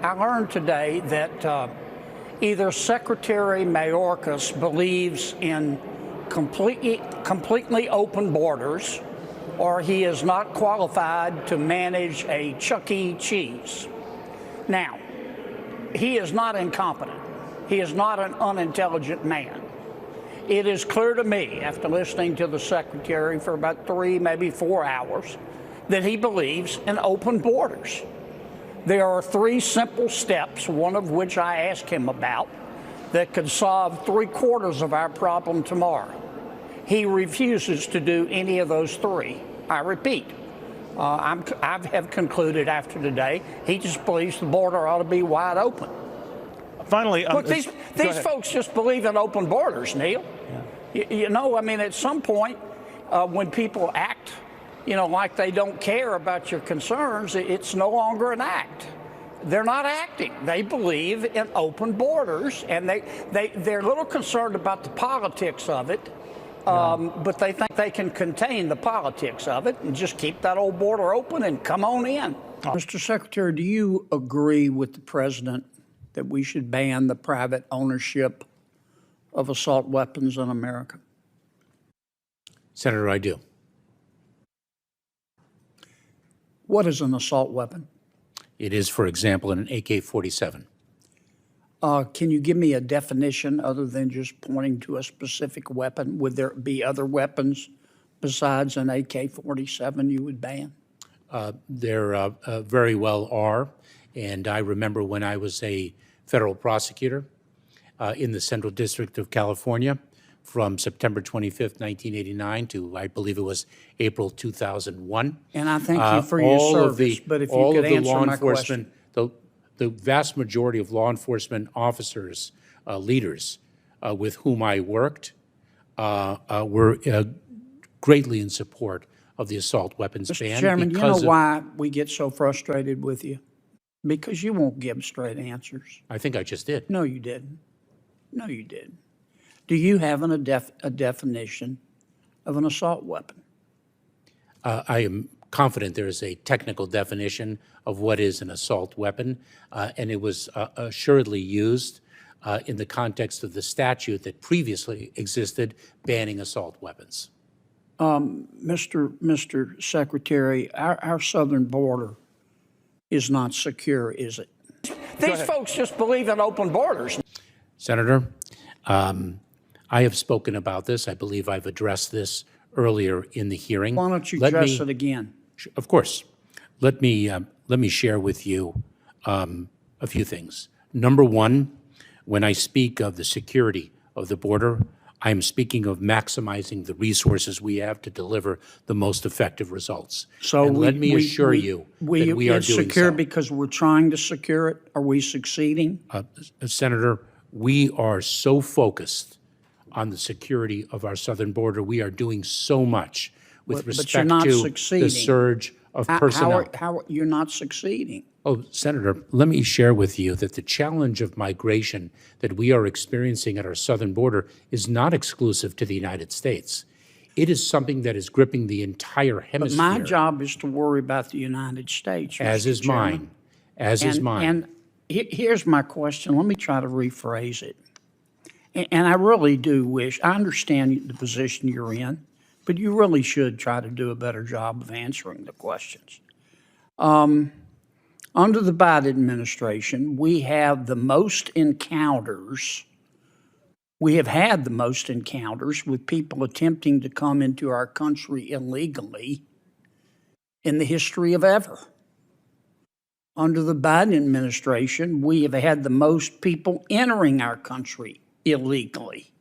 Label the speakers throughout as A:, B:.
A: I learned today that either Secretary Mayorkas believes in completely open borders, or he is not qualified to manage a Chuck E. Cheese. Now, he is not incompetent. He is not an unintelligent man. It is clear to me, after listening to the Secretary for about 3, maybe 4 hours, that he believes in open borders. There are 3 simple steps, one of which I asked him about, that could solve 3/4 of our problem tomorrow. He refuses to do any of those 3. I repeat, I have concluded after today, he just believes the border ought to be wide open.
B: Finally,
A: look, these folks just believe in open borders, Neil. Yeah. You know, I mean, at some point, when people act, you know, like they don't care about your concerns, it's no longer an act. They're not acting. They believe in open borders, and they're a little concerned about the politics of it, but they think they can contain the politics of it and just keep that old border open and come on in. Mr. Secretary, do you agree with the president that we should ban the private ownership of assault weapons in America?
C: Senator, I do.
A: What is an assault weapon?
C: It is, for example, an AK-47.
A: Can you give me a definition other than just pointing to a specific weapon? Would there be other weapons besides an AK-47 you would ban?
C: There very well are. And I remember when I was a federal prosecutor in the Central District of California from September 25th, 1989 to, I believe it was April 2001.
A: And I thank you for your service, but if you could answer my question.
C: The vast majority of law enforcement officers, leaders with whom I worked were greatly in support of the assault weapons ban.
A: Mr. Chairman, you know why we get so frustrated with you? Because you won't give straight answers.
C: I think I just did.
A: No, you didn't. No, you didn't. Do you have a definition of an assault weapon?
C: I am confident there is a technical definition of what is an assault weapon, and it was assuredly used in the context of the statute that previously existed banning assault weapons.
A: Mr. Secretary, our southern border is not secure, is it? These folks just believe in open borders.
C: Senator, I have spoken about this. I believe I've addressed this earlier in the hearing.
A: Why don't you address it again?
C: Of course. Let me share with you a few things. Number one, when I speak of the security of the border, I am speaking of maximizing the resources we have to deliver the most effective results.
A: So
C: let me assure you that we are doing so.
A: It's secure because we're trying to secure it. Are we succeeding?
C: Senator, we are so focused on the security of our southern border. We are doing so much with respect to the surge of personnel.
A: How you're not succeeding?
C: Oh, Senator, let me share with you that the challenge of migration that we are experiencing at our southern border is not exclusive to the United States. It is something that is gripping the entire hemisphere.
A: But my job is to worry about the United States,
C: as is mine. As is mine.
A: And here's my question. Let me try to rephrase it. And I really do wish, I understand the position you're in, but you really should try to do a better job of answering the questions. Under the Biden administration, we have the most encounters. We have had the most encounters with people attempting to come into our country illegally in the history of ever. Under the Biden administration, we have had the most people entering our country illegally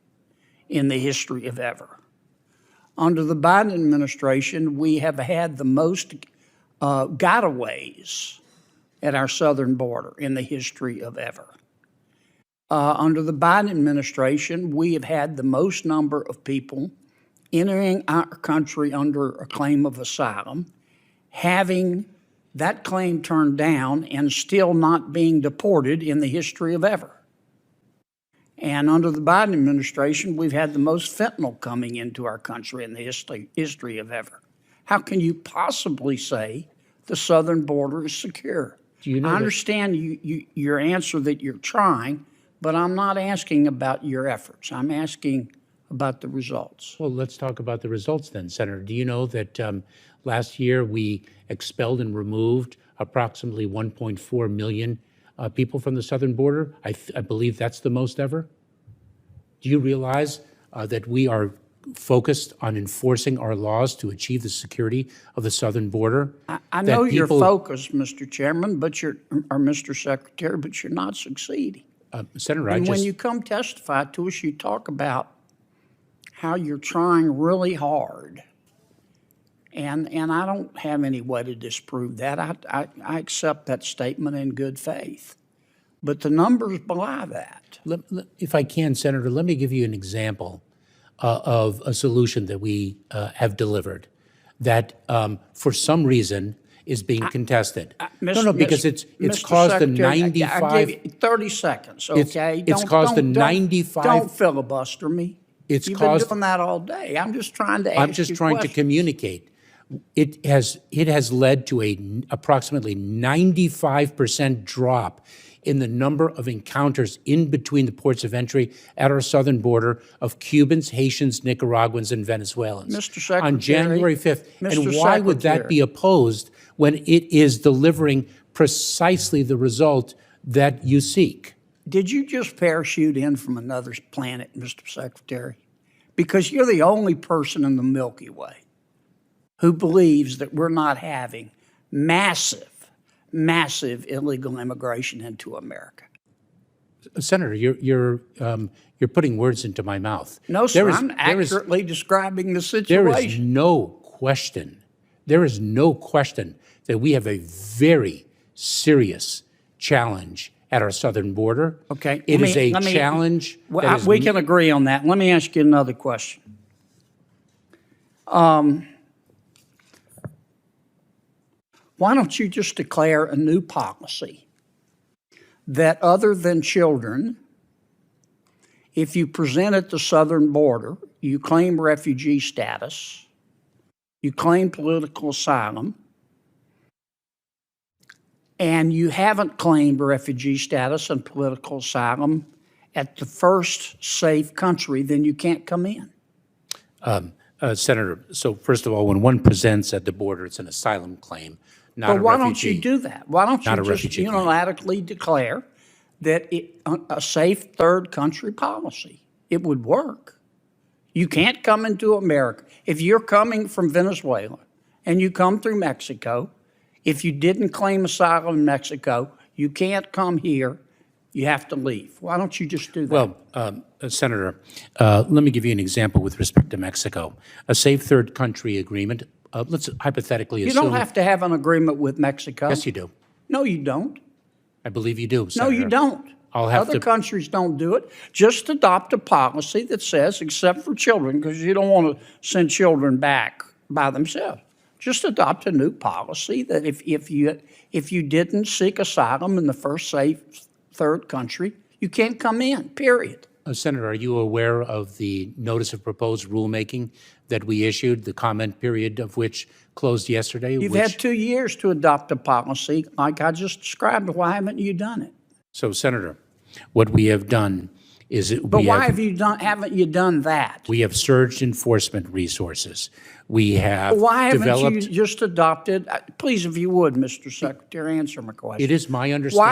A: in the history of ever. Under the Biden administration, we have had the most gotaways at our southern border in the history of ever. Under the Biden administration, we have had the most number of people entering our country under a claim of asylum, having that claim turned down and still not being deported in the history of ever. And under the Biden administration, we've had the most fentanyl coming into our country in the history of ever. How can you possibly say the southern border is secure?
C: Do you know
A: I
C: that-
A: understand your answer that you're trying, but I'm not asking about your efforts. I'm asking about the results.
C: Well, let's talk about the results then, Senator. Do you know that last year we expelled and removed approximately 1.4 million people from the southern border? I believe that's the most ever. Do you realize that we are focused on enforcing our laws to achieve the security of the southern border?
A: I
C: That
A: know you're
C: people-
A: focused, Mr. Chairman, or Mr. Secretary, but you're not succeeding.
C: Senator,
A: And when you come testify to us, you talk about how you're trying really hard. And I don't have any way to disprove that. I accept that statement in good faith. But the numbers belie that.
C: If I can, Senator, let me give you an example of a solution that we have delivered that for some reason is being contested. Because it's
A: Mr.
C: caused the
A: Secretary,
C: 95.
A: I give you 30 seconds, okay?
C: It's caused the 95.
A: Don't filibuster me.
C: It's
A: You've
C: caused-
A: been doing that all day. I'm just trying to ask
C: I'm just
A: you
C: trying to
A: questions.
C: communicate. It has led to approximately 95% drop in the number of encounters in between the ports of entry at our southern border of Cubans, Haitians, Nicaraguans, and Venezuelans.
A: Mr. Secretary,
C: on January 5th. And
A: Mr.
C: why would that
A: Secretary.
C: be opposed when it is delivering precisely the result that you seek?
A: Did you just parachute in from another planet, Mr. Secretary? Because you're the only person in the Milky Way who believes that we're not having massive illegal immigration into America.
C: Senator, you're putting words into my mouth.
A: No, sir,
C: There is-
A: I'm
C: there is-
A: accurately describing the
C: There is
A: situation.
C: no question. There is no question that we have a very serious challenge at our southern border.
A: Okay,
C: It
A: let
C: is
A: me-
C: a
A: let me-
C: challenge.
A: Well,
C: that is
A: we can agree on that. Let me ask you another question. Why don't you just declare a new policy that other than children, if you present at the southern border, you claim refugee status, you claim political asylum, and you haven't claimed refugee status and political asylum at the first safe country, then you can't come in.
C: Senator, so first of all, when one presents at the border, it's an asylum claim, not
A: But
C: a
A: why
C: refugee.
A: don't you do that? Why don't
C: Not
A: you
C: a
A: just
C: refugee claim.
A: unilaterally declare that a safe third country policy? It would work. You can't come into America. If you're coming from Venezuela and you come through Mexico, if you didn't claim asylum in Mexico, you can't come here. You have to leave. Why don't you just do that?
C: Well, Senator, let me give you an example with respect to Mexico. A safe third country agreement, let's hypothetically
A: you
C: assume.
A: don't have to have an agreement with Mexico.
C: Yes, you do.
A: No, you don't.
C: I believe you do,
A: No,
C: Senator.
A: you don't.
C: I'll have
A: Other
C: to-
A: countries don't do it. Just adopt a policy that says, except for children, because you don't want to send children back by themselves. Just adopt a new policy that if you didn't seek asylum in the first safe third country, you can't come in, period.
C: Senator, are you aware of the notice of proposed rulemaking that we issued, the comment period of which closed yesterday?
A: You've had 2 years to adopt a policy like I just described. Why haven't you done it?
C: So, Senator, what we have done is
A: But why haven't you done that?
C: we have surged enforcement resources. We have
A: Why haven't
C: developed.
A: you just adopted, please, if you would, Mr. Secretary, answer my question.
C: It is my understanding.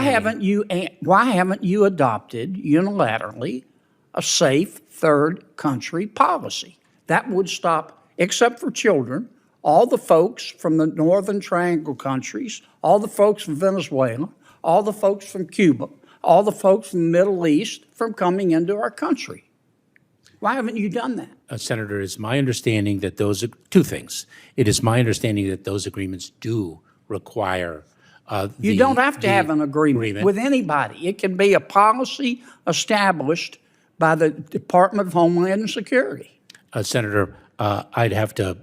A: Why haven't you adopted unilaterally a safe third country policy? That would stop, except for children, all the folks from the Northern Triangle countries, all the folks from Venezuela, all the folks from Cuba, all the folks from the Middle East from coming into our country. Why haven't you done that?
C: Senator, it's my understanding that two things. It is my understanding that those agreements do require
A: You don't have to have an agreement with anybody. It can be a policy established by the Department of Homeland Security.
C: Senator, I'd have to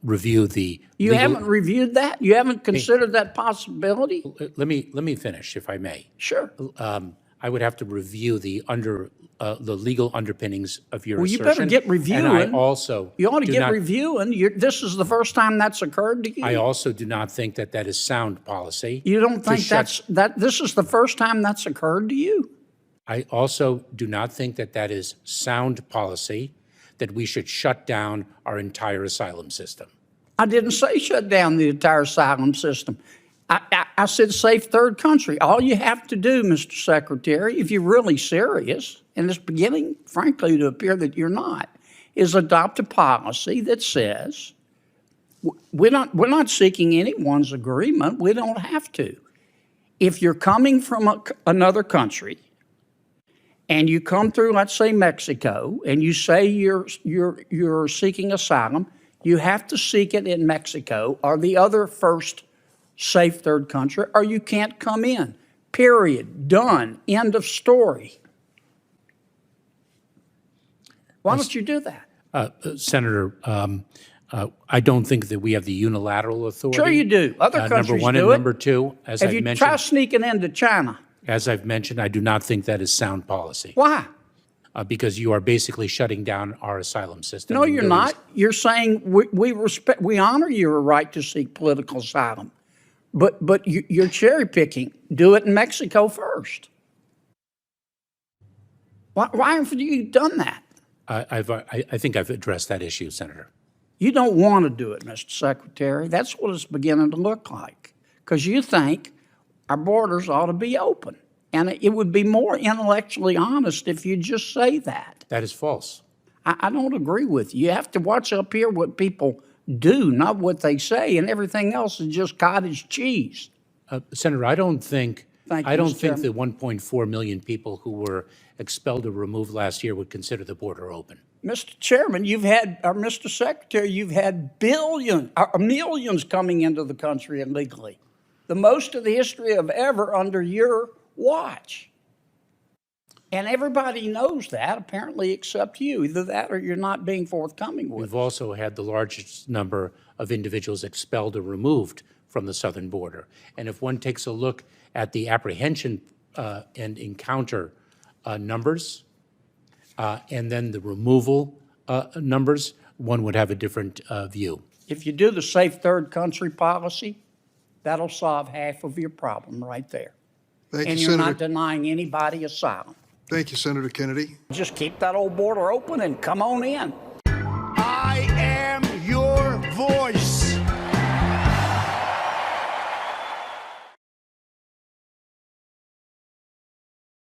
C: review the
A: You
C: legal-
A: haven't reviewed that? You haven't considered that possibility?
C: Let me finish, if I may.
A: Sure.
C: I would have to review the legal underpinnings of your
A: Well, you
C: assertion.
A: better get reviewing.
C: And I also
A: You ought to
C: do
A: get
C: not-
A: reviewing. This is the first time that's occurred to you.
C: I also do not think that that is sound policy.
A: You don't
C: to
A: think
C: shut-
A: this is the first time that's occurred to you?
C: I also do not think that that is sound policy, that we should shut down our entire asylum system.
A: I didn't say shut down the entire asylum system. I said safe third country. All you have to do, Mr. Secretary, if you're really serious, and it's beginning, frankly, to appear that you're not, is adopt a policy that says we're not seeking anyone's agreement. We don't have to. If you're coming from another country and you come through, let's say Mexico, and you say you're seeking asylum, you have to seek it in Mexico or the other first safe third country, or you can't come in. Period. Done. End of story. Why don't you do that?
C: Senator, I don't think that we have the unilateral authority.
A: Sure you do. Other countries
C: Number one
A: do
C: and
A: it.
C: number two, as
A: If
C: I've
A: you
C: mentioned,
A: try sneaking into China,
C: as I've mentioned, I do not think that is sound policy.
A: why?
C: Because you are basically shutting down our asylum system.
A: No,
C: and
A: you're
C: doing-
A: not. You're saying we honor your right to seek political asylum, but you're cherry picking. Do it in Mexico first. Why have you done that?
C: I think I've addressed that issue, Senator.
A: You don't want to do it, Mr. Secretary. That's what it's beginning to look like, because you think our borders ought to be open. And it would be more intellectually honest if you just say that.
C: That is false.
A: I don't agree with you. You have to watch up here what people do, not what they say, and everything else is just cottage cheese.
C: Senator, I don't think
A: Thank you,
C: I don't
A: Mr.
C: think the 1.4 million people who were expelled or removed last year would consider the border open.
A: Mr. Chairman, Mr. Secretary, you've had millions coming into the country illegally. The most of the history of ever under your watch. And everybody knows that, apparently, except you. Either that or you're not being forthcoming with
C: We've also had the largest number of individuals expelled or removed from the southern border. And if one takes a look at the apprehension and encounter numbers, and then the removal numbers, one would have a different view.
A: If you do the safe third country policy, that'll solve half of your problem right there.
B: Thank
A: And
B: you,
A: you're
B: Senator.
A: not denying anybody asylum.
B: Thank you, Senator Kennedy.
A: Just keep that old border open and come on in.
D: I am your voice.